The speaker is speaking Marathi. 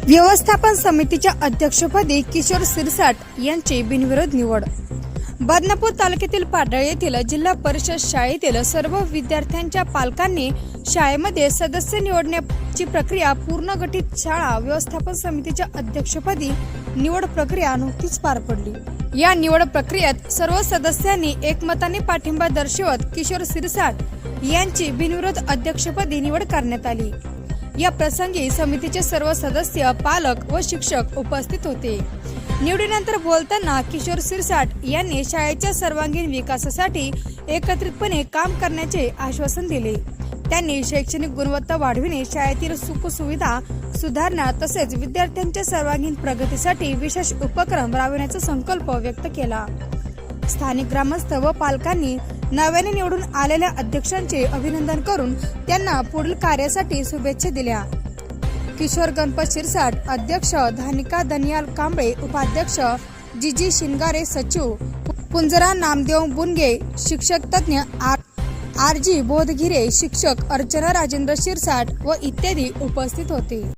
व्यवस्थापन समितीच्या अध्यक्षपदी किशोर सिरसाट यांची बिनविरोध निवड। बदनापूर तालुक्यातील पाडळ येथील जिल्हा परिषद शाळेतील सर्व विद्यार्थ्यांच्या पालकांनी शाळेमध्ये सदस्य निवडण्याची प्रक्रिया पूर्ण गठीत शाळा व्यवस्थापन समितीच्या अध्यक्षपदी निवड प्रक्रिया नुकतीच पार पडली। या निवड प्रक्रियेत सर्व सदस्यांनी एकमताने पाठिंबा दर्शवत किशोर सिरसाट यांची बिनविरोध अध्यक्षपदी निवड करण्यात आली। या प्रसंगी समितीचे सर्व सदस्य, पालक व शिक्षक उपस्थित होते। निवडीनंतर बोलताना किशोर सिरसाट यांनी शाळेच्या सर्वांगीण विकासासाठी एकत्रितपणे काम करण्याचे आश्वासन दिले। त्यांनी शैक्षणिक गुणवत्ता वाढविणे, शाळेतील सुखसुविधा सुधारणा तसेच विद्यार्थ्यांच्या सर्वांगीण प्रगतीसाठी विशेष उपक्रम राबविण्याचा संकल्प व्यक्त केला। स्थानिक ग्रामस्थ व पालकांनी नव्याने निवडून आलेल्या अध्यक्षांचे अभिनंदन करून त्यांना पुढील कार्यासाठी शुभेच्छा दिल्या। किशोर गणपत शिरसाट अध्यक्ष, धानिका दनियाल कांबळे उपाध्यक्ष, जीजी शिंगारे सचिव, पुंजरा नामदेव बुनगे शिक्षक तज्ञ, आरजी बोधगिरे शिक्षक, अर्चना राजेंद्र शिरसाट व इत्यादी उपस्थित होते।